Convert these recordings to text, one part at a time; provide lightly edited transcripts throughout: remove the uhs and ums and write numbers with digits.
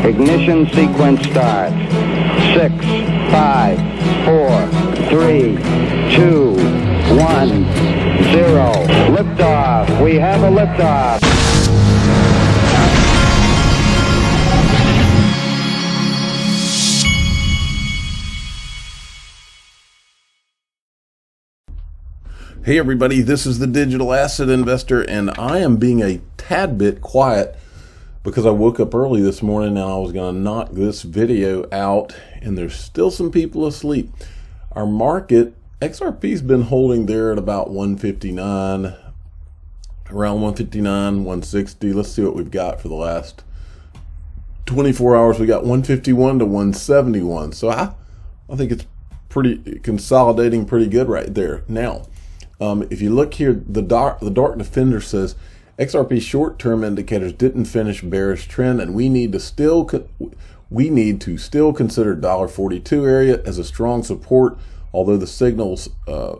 Ignition sequence starts. 6, 5, 4, 3, 2, 1, 0. Liftoff. We have a liftoff. Hey everybody, this is the Digital Asset Investor, and I am being a tad bit quiet because I woke up early this morning and I was going to knock this video out, and there's still some people asleep. Our market, XRP's been holding there at about 159, around 159, 160. Let's see what we've got for the last 24 hours. We got 151 to 171. So I think it's pretty consolidating pretty good right there. Now, if you look here, the Dark Defender says XRP short-term indicators didn't finish bearish trend, and we need to still consider $1.42 area as a strong support, although the signals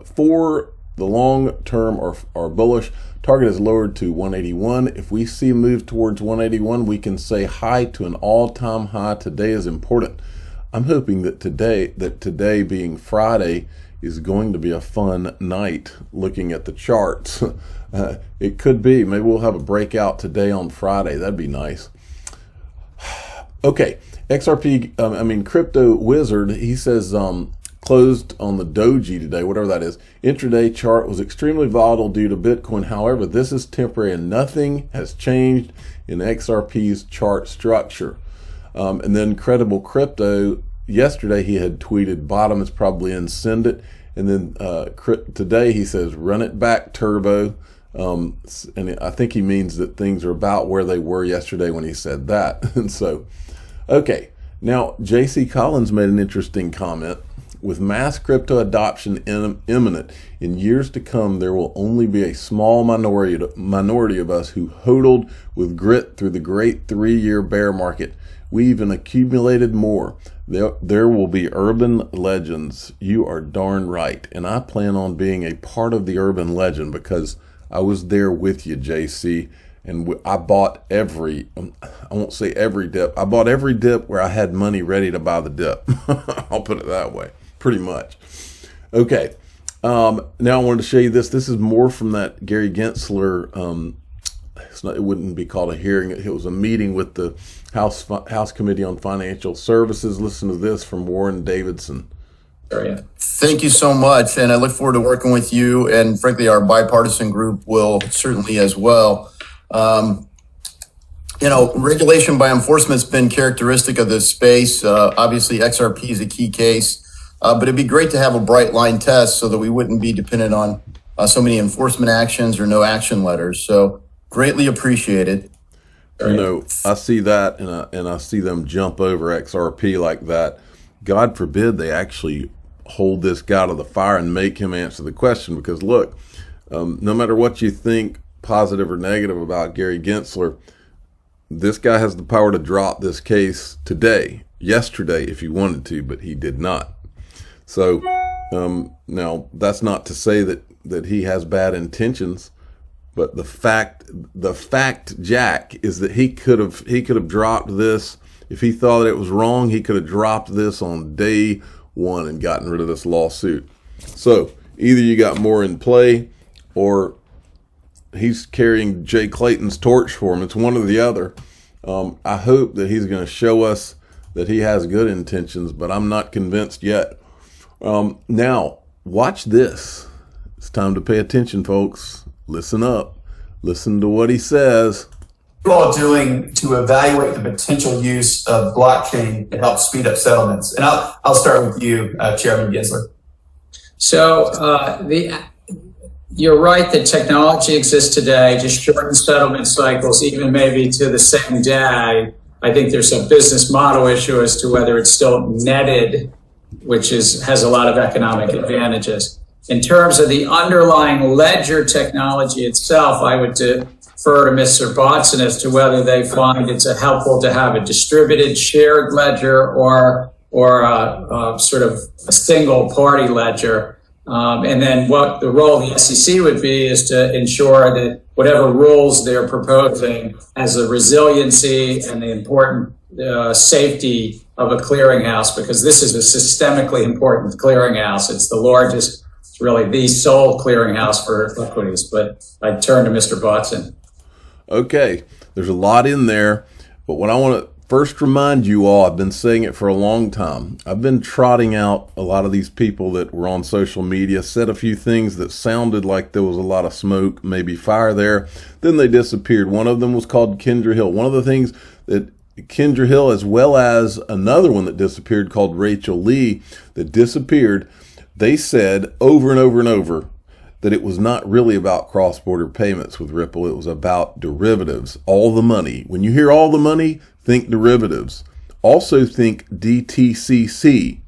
for the long term are bullish. Target is lowered to 181. If we see a move towards 181, we can say hi to an all-time high. Today is important. I'm hoping that today being Friday is going to be a fun night looking at the charts. It could be. Maybe we'll have a breakout today on Friday. That'd be nice. Okay, XRP, Crypto Wizard, he says closed on the doji today, whatever that is. Intraday chart was extremely volatile due to Bitcoin. However, this is temporary and nothing has changed in XRP's chart structure. And then Credible Crypto, yesterday he had tweeted bottom is probably in, send it. And then today he says run it back, turbo. And I think he means that things are about where they were yesterday when he said that. And so, okay. Now, JC Collins made an interesting comment. With mass crypto adoption imminent, in years to come, there will only be a small minority of us who hodled with grit through the great 3-year bear market. We even accumulated more. There will be urban legends. You are darn right. And I plan on being a part of the urban legend because I was there with you, JC. And I bought I won't say every dip. I bought every dip where I had money ready to buy the dip. I'll put it that way, pretty much. Okay. Now I wanted to show you this. This is more from that Gary Gensler. It wouldn't be called a hearing. It was a meeting with the House Committee on Financial Services. Listen to this from Warren Davidson. Thank you so much, and I look forward to working with you, and frankly, our bipartisan group will certainly as well. Regulation by enforcement has been characteristic of this space. Obviously, XRP is a key case, but it'd be great to have a bright line test so that we wouldn't be dependent on so many enforcement actions or no action letters. So greatly appreciated. I see that, and I see them jump over XRP like that. God forbid they actually hold this guy to the fire and make him answer the question, because look, no matter what you think, positive or negative, about Gary Gensler, this guy has the power to drop this case yesterday, if he wanted to, but he did not. So now that's not to say that he has bad intentions, but the fact, Jack, is that he could have dropped this. If he thought that it was wrong, he could have dropped this on day one and gotten rid of this lawsuit. So either you got more in play, or he's carrying Jay Clayton's torch for him. It's one or the other. I hope that he's going to show us that he has good intentions, but I'm not convinced yet. Now, watch this. It's time to pay attention, folks. Listen up. Listen to what he says. What are you all doing to evaluate the potential use of blockchain to help speed up settlements? And I'll start with you, Chairman Gensler. So you're right that technology exists today to shorten settlement cycles, even maybe to the same day. I think there's a business model issue as to whether it's still netted, which has a lot of economic advantages. In terms of the underlying ledger technology itself, I would defer to Mr. Botson as to whether they find it's helpful to have a distributed shared ledger or sort of a single party ledger. And then what the role of the SEC would be is to ensure that whatever rules they're proposing as the resiliency and the important safety of a clearinghouse, because this is a systemically important clearinghouse. It's the largest, it's really the sole clearinghouse for equities. But I turn to Mr. Botson. Okay, there's a lot in there, but what I want to first remind you all, I've been saying it for a long time. I've been trotting out a lot of these people that were on social media, said a few things that sounded like there was a lot of smoke, maybe fire there. Then they disappeared. One of them was called Kendra Hill. One of the things that Kendra Hill, as well as another one that disappeared called Rachel Lee, that disappeared, they said over and over and over that it was not really about cross-border payments with Ripple. It was about derivatives, all the money. When you hear all the money, think derivatives. Also think DTCC.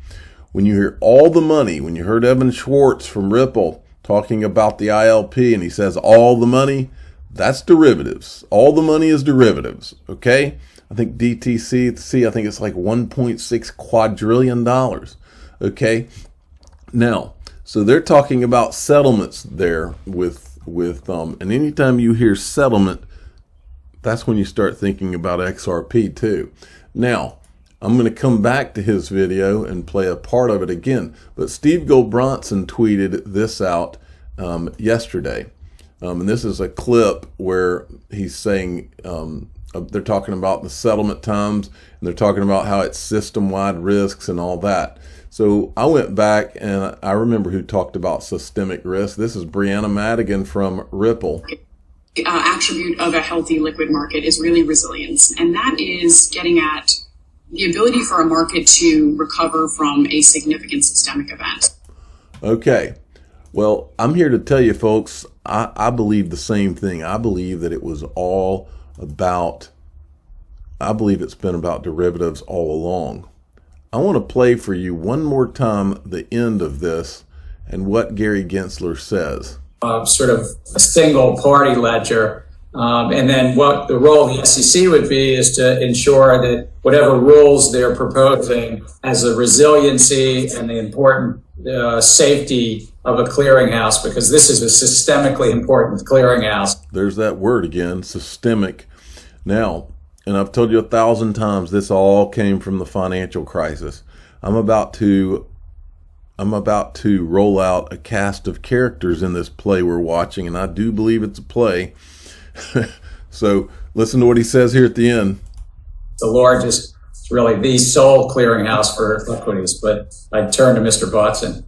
When you hear all the money, when you heard Evan Schwartz from Ripple talking about the ILP and he says all the money, that's derivatives. All the money is derivatives, okay? I think DTCC, I think it's like $1.6 quadrillion, okay? Now, so they're talking about settlements there with and anytime you hear settlement, that's when you start thinking about XRP too. Now, I'm going to come back to his video and play a part of it again. But Steve Goldbronson tweeted this out yesterday. And this is a clip where he's saying, they're talking about the settlement times, and they're talking about how it's system-wide risks and all that. So I went back and I remember who talked about systemic risk. This is Brianna Madigan from Ripple. Attribute of a healthy liquid market is really resilience. And that is getting at the ability for a market to recover from a significant systemic event. Okay. Well, I'm here to tell you folks, I believe the same thing. I believe that it was all about, I believe it's been about derivatives all along. I want to play for you one more time the end of this and what Gary Gensler says. Sort of a single party ledger. And then what the role of the SEC would be is to ensure that whatever rules they're proposing as the resiliency and the important safety of a clearinghouse, because this is a systemically important clearinghouse. There's that word again, systemic. Now, and I've told you 1,000 times, this all came from the financial crisis. I'm about to roll out a cast of characters in this play we're watching, and I do believe it's a play. So listen to what he says here at the end. The largest, it's really the sole clearinghouse for equities, but I turn to Mr. Botson.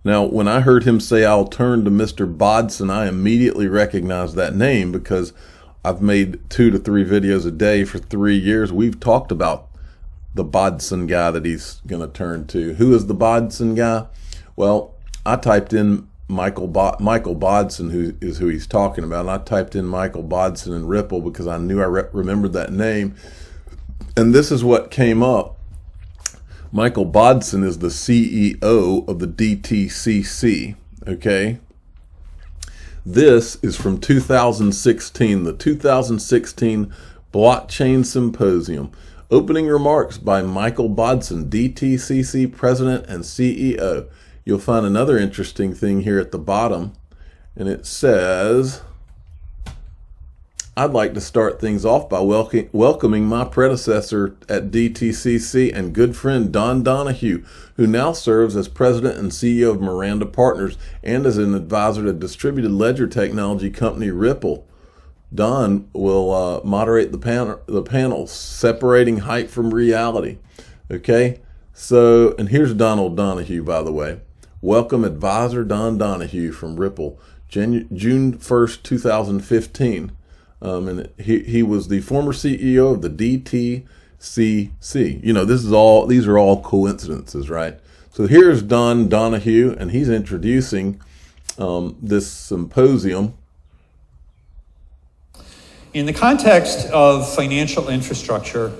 Now, when I heard him say, I'll turn to Mr. Bodson, I immediately recognized that name because I've made 2 to 3 videos a day for 3 years. We've talked about the Bodson guy that he's going to turn to. Who is the Bodson guy? Well, I typed in Michael Bodson, who is who he's talking about. And I typed in Michael Bodson in Ripple because I knew I remembered that name. And this is what came up. Michael Bodson is the CEO of the DTCC, okay? This is from 2016, the 2016 Blockchain Symposium. Opening remarks by Michael Bodson, DTCC President and CEO. You'll find another interesting thing here at the bottom, and it says, I'd like to start things off by welcoming my predecessor at DTCC and good friend Don Donahue, who now serves as president and CEO of Miranda Partners and as an advisor to distributed ledger technology company Ripple. Don will moderate the panel, separating hype from reality. Okay, so, and here's Donald Donahue, by the way. Welcome Advisor Don Donahue from Ripple, June 1st, 2015. And he was the former CEO of the DTCC. You know, these are all coincidences, right? So here's Don Donahue, and he's introducing this symposium. In the context of financial infrastructure,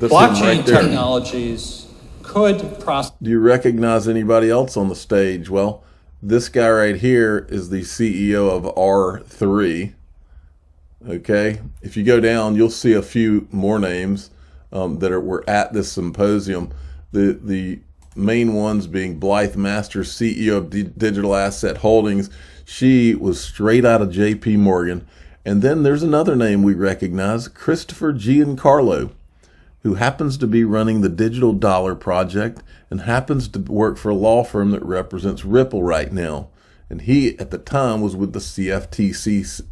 blockchain technologies could process. Do you recognize anybody else on the stage? Well, this guy right here is the CEO of R3. Okay, if you go down, you'll see a few more names that were at this symposium. The main ones being Blythe Masters, CEO of Digital Asset Holdings. She was straight out of JP Morgan. And then there's another name we recognize, Christopher Giancarlo, who happens to be running the Digital Dollar Project and happens to work for a law firm that represents Ripple right now. And he, at the time, was with the CFTC.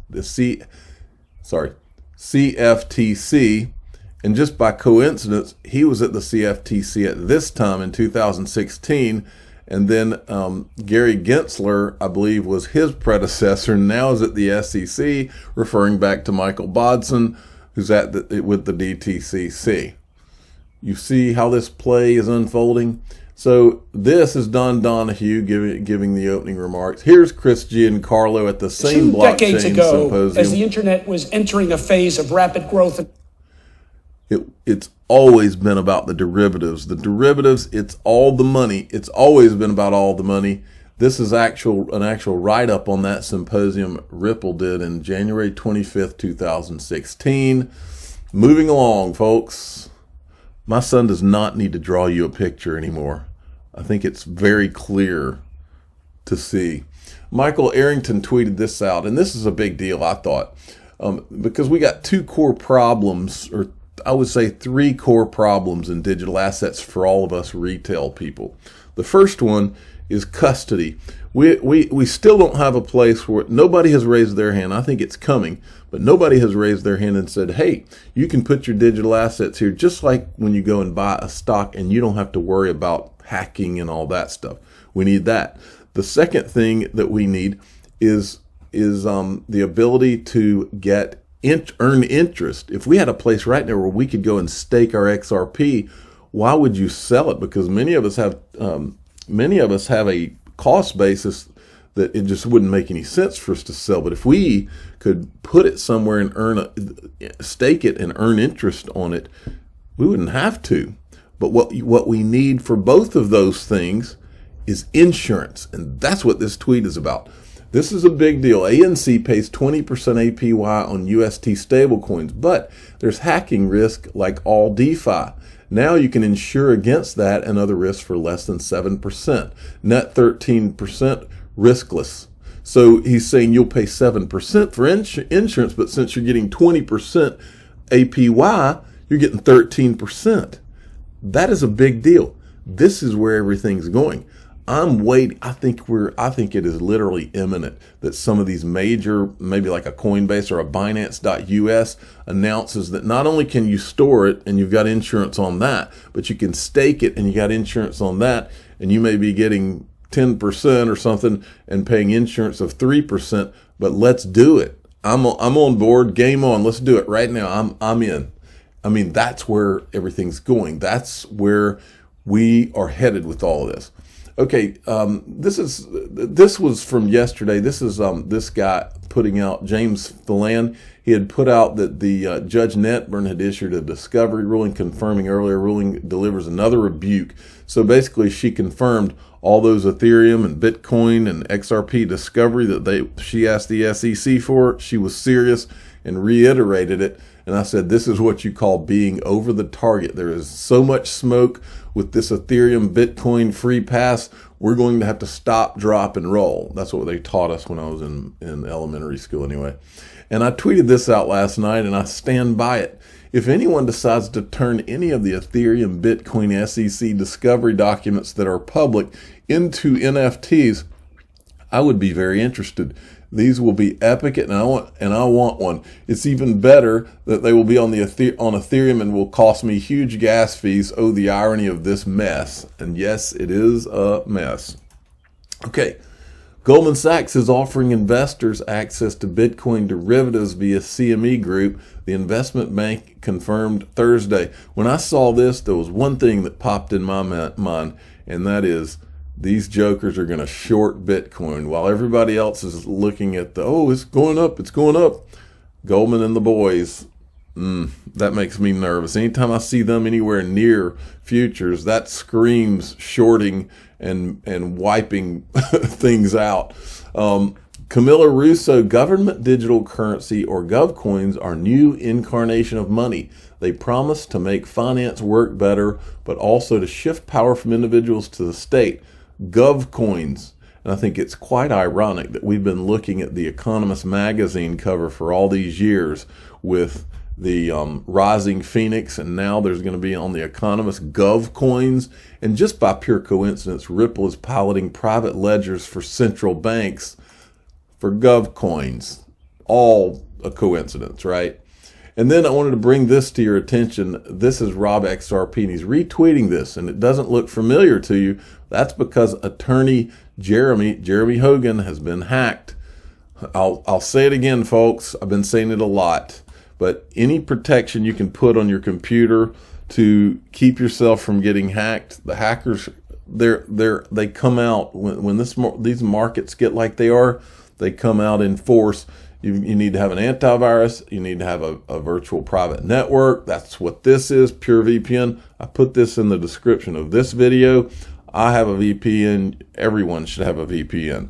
And just by coincidence, he was at the CFTC at this time in 2016. And then Gary Gensler, I believe, was his predecessor, and now is at the SEC, referring back to Michael Bodson, who's with the DTCC. You see how this play is unfolding? So this is Don Donahue giving the opening remarks. Here's Chris Giancarlo at the same blockchain decades ago, symposium. as the internet was entering a phase of rapid growth. It's always been about the derivatives. The derivatives, it's all the money. It's always been about all the money. This is an actual write-up on that symposium Ripple did in January 25th, 2016. Moving along, folks. My son does not need to draw you a picture anymore. I think it's very clear to see. Michael Arrington tweeted this out, and this is a big deal, I thought, because we got two core problems, or I would say three core problems in digital assets for all of us retail people. The first one is custody. We still don't have a place where nobody has raised their hand. I think it's coming, but nobody has raised their hand and said, hey, you can put your digital assets here, just like when you go and buy a stock and you don't have to worry about hacking and all that stuff. We need that. The second thing that we need is the ability to earn interest. If we had a place right now where we could go and stake our XRP, why would you sell it? Because many of us have a cost basis that it just wouldn't make any sense for us to sell. But if we could put it somewhere and stake it and earn interest on it, we wouldn't have to. But what we need for both of those things is insurance, and that's what this tweet is about. This is a big deal. ANC pays 20% APY on UST stablecoins, but there's hacking risk like all DeFi. Now you can insure against that and other risks for less than 7%. Net 13% riskless. So he's saying you'll pay 7% for insurance, but since you're getting 20% APY, you're getting 13%. That is a big deal. This is where everything's going. I'm waiting. I think it is literally imminent that some of these major, maybe like a Coinbase or a Binance.us, announces that not only can you store it and you've got insurance on that, but you can stake it and you got insurance on that, and you may be getting 10% or something and paying insurance of 3%. But let's do it. I'm on board. Game on. Let's do it right now. I'm in. I mean, that's where everything's going. That's where we are headed with all of this. Okay, this was from yesterday. This is this guy putting out, James Phelan. He had put out that the Judge Netburn had issued a discovery ruling confirming earlier ruling delivers another rebuke. So basically, she confirmed all those Ethereum and Bitcoin and XRP discovery that she asked the SEC for. She was serious and reiterated it. And I said, this is what you call being over the target. There is so much smoke with this Ethereum Bitcoin free pass. We're going to have to stop, drop, and roll. That's what they taught us when I was in elementary school anyway. And I tweeted this out last night, and I stand by it. If anyone decides to turn any of the Ethereum Bitcoin SEC discovery documents that are public into NFTs, I would be very interested. These will be epic, and I want one. It's even better that they will be on Ethereum and will cost me huge gas fees. Oh, the irony of this mess. And yes, it is a mess. Okay, Goldman Sachs is offering investors access to Bitcoin derivatives via CME Group. The investment bank confirmed Thursday. When I saw this, there was one thing that popped in my mind, and that is, these jokers are going to short Bitcoin while everybody else is looking at it's going up, it's going up. Goldman and the boys, that makes me nervous. Anytime I see them anywhere near futures, that screams shorting and wiping things out. Camilla Russo, government digital currency or GovCoins are new incarnation of money. They promise to make finance work better, but also to shift power from individuals to the state. Gov coins. And I think it's quite ironic that we've been looking at the Economist magazine cover for all these years with the rising phoenix, and now there's going to be on the Economist Gov coins. And just by pure coincidence, Ripple is piloting private ledgers for central banks for Gov coins. All a coincidence, right? And then I wanted to bring this to your attention. This is Rob XRP, and he's retweeting this, and it doesn't look familiar to you. That's because attorney Jeremy Hogan has been hacked. I'll say it again, folks. I've been saying it a lot. But any protection you can put on your computer to keep yourself from getting hacked, the hackers, they come out when these markets get like they are. They come out in force. You need to have an antivirus. You need to have a virtual private network. That's what this is, pure VPN. I put this in the description of this video. I have a VPN. Everyone should have a VPN,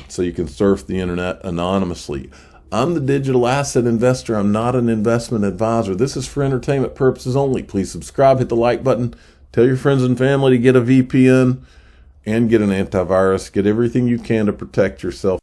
so you can surf the internet anonymously. I'm the digital asset investor. I'm not an investment advisor. This is for entertainment purposes only. Please subscribe, hit the like button, tell your friends and family to get a VPN and get an antivirus. Get everything you can to protect yourself.